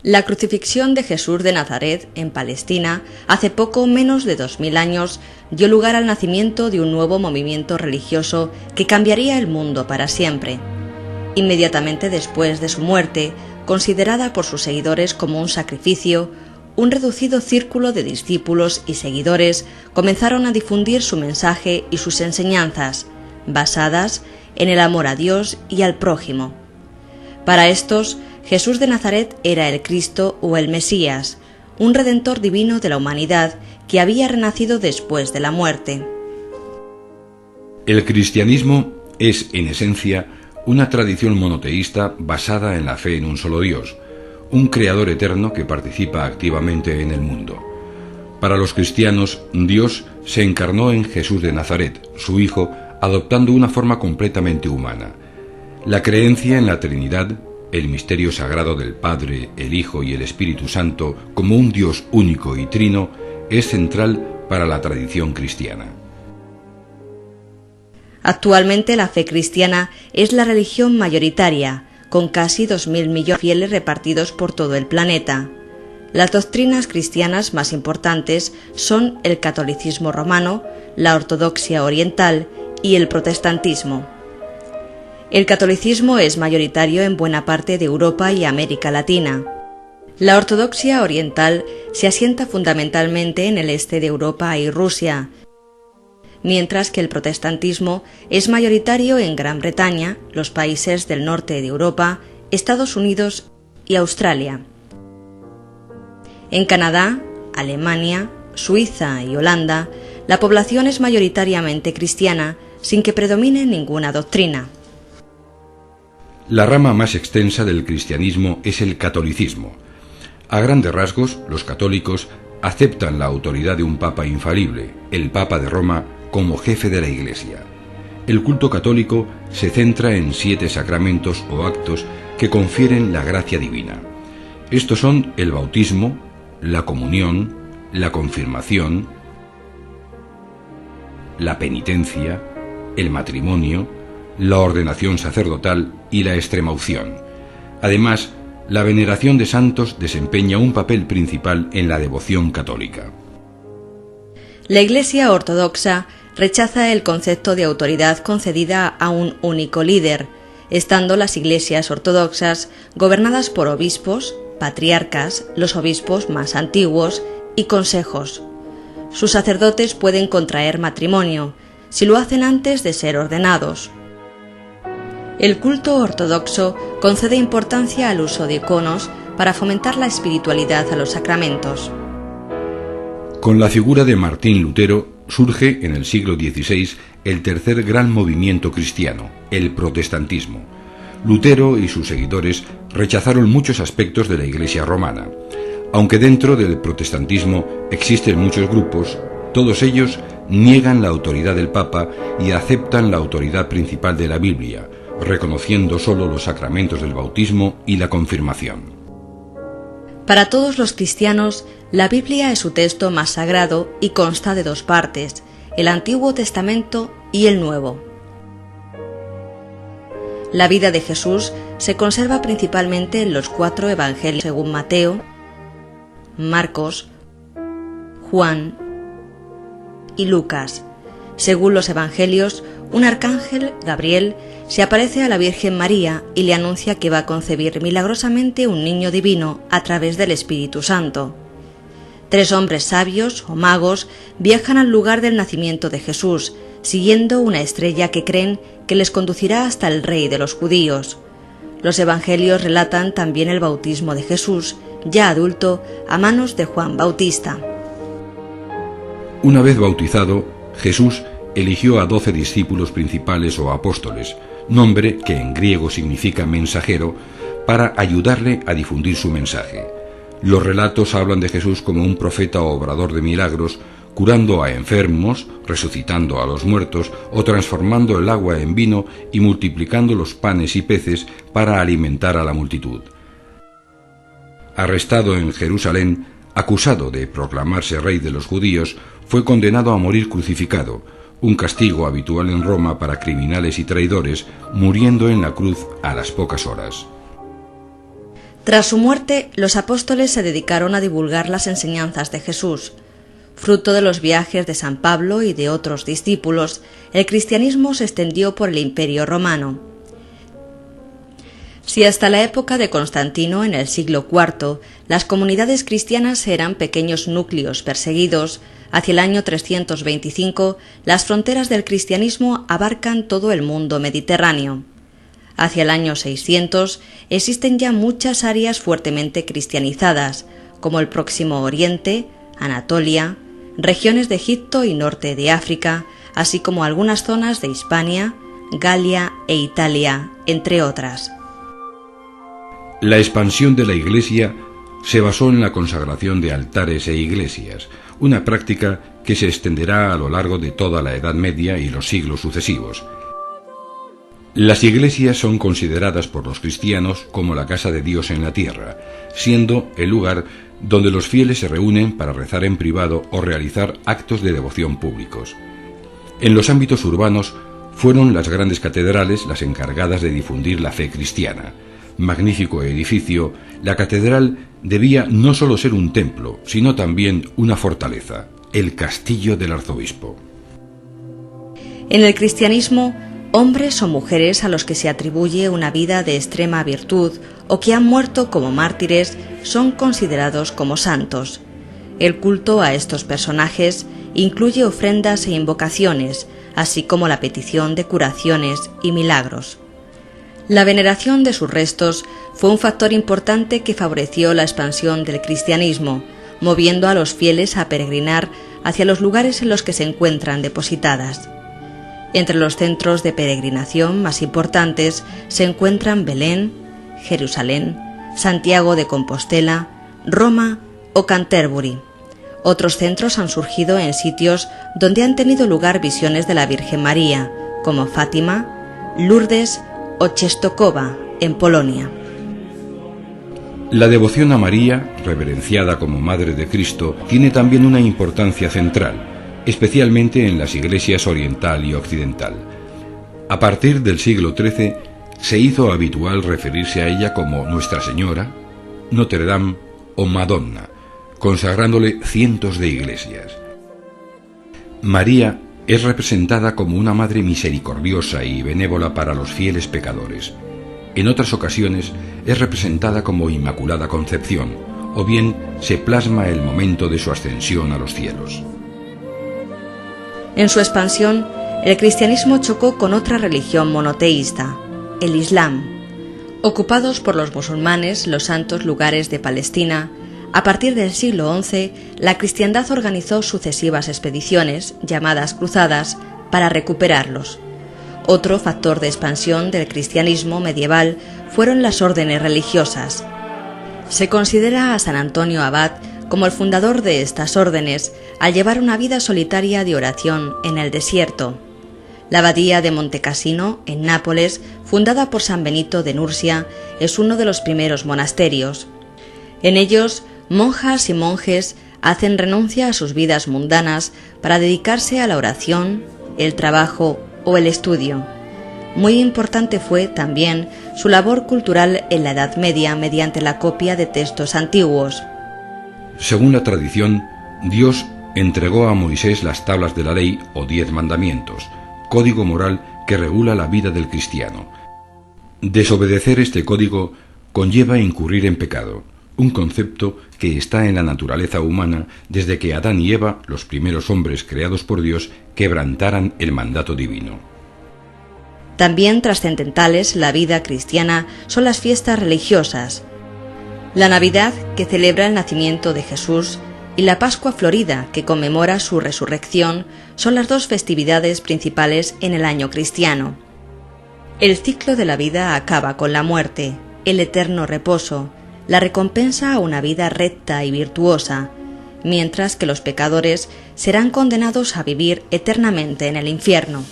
La crucifixión de Jesús de Nazaret en Palestina, hace poco menos de 2000 años, dio lugar al nacimiento de un nuevo movimiento religioso que cambiaría el mundo para siempre. Inmediatamente después de su muerte, considerada por sus seguidores como un sacrificio, un reducido círculo de discípulos y seguidores comenzaron a difundir su mensaje y sus enseñanzas, basadas en el amor a Dios y al prójimo. Para estos, Jesús de Nazaret era el Cristo o el Mesías, un redentor divino de la humanidad que había renacido después de la muerte. El cristianismo es, en esencia, una tradición monoteísta basada en la fe en un solo Dios, un creador eterno que participa activamente en el mundo. Para los cristianos, Dios se encarnó en Jesús de Nazaret, su Hijo, adoptando una forma completamente humana. La creencia en la Trinidad, el misterio sagrado del Padre, el Hijo y el Espíritu Santo como un Dios único y trino, es central para la tradición cristiana. Actualmente la fe cristiana es la religión mayoritaria, con casi 2.000 millones de fieles repartidos por todo el planeta. Las doctrinas cristianas más importantes son el catolicismo romano, la ortodoxia oriental y el protestantismo. El catolicismo es mayoritario en buena parte de Europa y América Latina. La ortodoxia oriental se asienta fundamentalmente en el este de Europa y Rusia, mientras que el protestantismo es mayoritario en Gran Bretaña, los países del norte de Europa, Estados Unidos y Australia. En Canadá, Alemania, Suiza y Holanda, la población es mayoritariamente cristiana, sin que predomine ninguna doctrina. La rama más extensa del cristianismo es el catolicismo. A grandes rasgos, los católicos aceptan la autoridad de un papa infalible, el Papa de Roma, como jefe de la Iglesia. El culto católico se centra en 7 sacramentos o actos que confieren la gracia divina. Estos son el bautismo, la comunión, la confirmación, la penitencia, el matrimonio, la ordenación sacerdotal y la extremaunción. Además, la veneración de santos desempeña un papel principal en la devoción católica. La Iglesia ortodoxa rechaza el concepto de autoridad concedida a un único líder, estando las iglesias ortodoxas gobernadas por obispos, patriarcas, los obispos más antiguos y consejos. Sus sacerdotes pueden contraer matrimonio, si lo hacen antes de ser ordenados. El culto ortodoxo concede importancia al uso de iconos para fomentar la espiritualidad a los sacramentos. Con la figura de Martín Lutero surge en el siglo XVI el tercer gran movimiento cristiano, el protestantismo. Lutero y sus seguidores rechazaron muchos aspectos de la Iglesia romana. Aunque dentro del protestantismo existen muchos grupos, todos ellos niegan la autoridad del Papa y aceptan la autoridad principal de la Biblia, reconociendo solo los sacramentos del bautismo y la confirmación. Para todos los cristianos, la Biblia es su texto más sagrado y consta de 2 partes, el Antiguo Testamento y el Nuevo. La vida de Jesús se conserva principalmente en los 4 evangelios según Mateo, Marcos, Juan y Lucas. Según los evangelios, un arcángel, Gabriel, se aparece a la Virgen María y le anuncia que va a concebir milagrosamente un niño divino a través del Espíritu Santo. 3 hombres sabios o magos viajan al lugar del nacimiento de Jesús, siguiendo una estrella que creen que les conducirá hasta el Rey de los judíos. Los evangelios relatan también el bautismo de Jesús, ya adulto, a manos de Juan Bautista. Una vez bautizado, Jesús eligió a 12 discípulos principales o apóstoles, nombre que en griego significa mensajero, para ayudarle a difundir su mensaje. Los relatos hablan de Jesús como un profeta o obrador de milagros, curando a enfermos, resucitando a los muertos o transformando el agua en vino y multiplicando los panes y peces para alimentar a la multitud. Arrestado en Jerusalén, acusado de proclamarse rey de los judíos, fue condenado a morir crucificado, un castigo habitual en Roma para criminales y traidores, muriendo en la cruz a las pocas horas. Tras su muerte, los apóstoles se dedicaron a divulgar las enseñanzas de Jesús. Fruto de los viajes de San Pablo y de otros discípulos, el cristianismo se extendió por el Imperio Romano. Si hasta la época de Constantino, en el siglo IV, las comunidades cristianas eran pequeños núcleos perseguidos, hacia el año 325 las fronteras del cristianismo abarcan todo el mundo mediterráneo. Hacia el año 600 existen ya muchas áreas fuertemente cristianizadas, como el Próximo Oriente, Anatolia, regiones de Egipto y norte de África, así como algunas zonas de Hispania, Galia e Italia, entre otras. La expansión de la Iglesia se basó en la consagración de altares e iglesias, una práctica que se extenderá a lo largo de toda la Edad Media y los siglos sucesivos. Las iglesias son consideradas por los cristianos como la casa de Dios en la tierra, siendo el lugar donde los fieles se reúnen para rezar en privado o realizar actos de devoción públicos. En los ámbitos urbanos fueron las grandes catedrales las encargadas de difundir la fe cristiana. Magnífico edificio, la catedral debía no solo ser un templo, sino también una fortaleza, el castillo del arzobispo. En el cristianismo, hombres o mujeres a los que se atribuye una vida de extrema virtud o que han muerto como mártires son considerados como santos. El culto a estos personajes incluye ofrendas e invocaciones, así como la petición de curaciones y milagros. La veneración de sus restos fue un factor importante que favoreció la expansión del cristianismo, moviendo a los fieles a peregrinar hacia los lugares en los que se encuentran depositadas. Entre los centros de peregrinación más importantes se encuentran Belén, Jerusalén, Santiago de Compostela, Roma o Canterbury. Otros centros han surgido en sitios donde han tenido lugar visiones de la Virgen María, como Fátima, Lourdes o Częstochowa, en Polonia. La devoción a María, reverenciada como Madre de Cristo, tiene también una importancia central, especialmente en las iglesias oriental y occidental. A partir del siglo XIII se hizo habitual referirse a ella como Nuestra Señora, Notre Dame o Madonna, consagrándole cientos de iglesias. María es representada como una madre misericordiosa y benévola para los fieles pecadores. En otras ocasiones es representada como Inmaculada Concepción, o bien se plasma el momento de su ascensión a los cielos. En su expansión, el cristianismo chocó con otra religión monoteísta, el Islam. Ocupados por los musulmanes los santos lugares de Palestina, a partir del siglo XI, la cristiandad organizó sucesivas expediciones, llamadas cruzadas, para recuperarlos. Otro factor de expansión del cristianismo medieval fueron las órdenes religiosas. Se considera a San Antonio Abad como el fundador de estas órdenes, al llevar una vida solitaria de oración en el desierto. La abadía de Montecassino, en Nápoles, fundada por San Benito de Nursia, es uno de los primeros monasterios. En ellos, monjas y monjes hacen renuncia a sus vidas mundanas para dedicarse a la oración, el trabajo o el estudio. Muy importante fue también su labor cultural en la Edad Media mediante la copia de textos antiguos. Según la tradición, Dios entregó a Moisés las tablas de la ley o 10 mandamientos, código moral que regula la vida del cristiano. Desobedecer este código conlleva incurrir en pecado, un concepto que está en la naturaleza humana desde que Adán y Eva, los primeros hombres creados por Dios, quebrantaran el mandato divino. También trascendentales en la vida cristiana son las fiestas religiosas. La Navidad, que celebra el nacimiento de Jesús, y la Pascua Florida, que conmemora su resurrección, son las dos festividades principales en el año cristiano. El ciclo de la vida acaba con la muerte, el eterno reposo, la recompensa a una vida recta y virtuosa, mientras que los pecadores serán condenados a vivir eternamente en el infierno.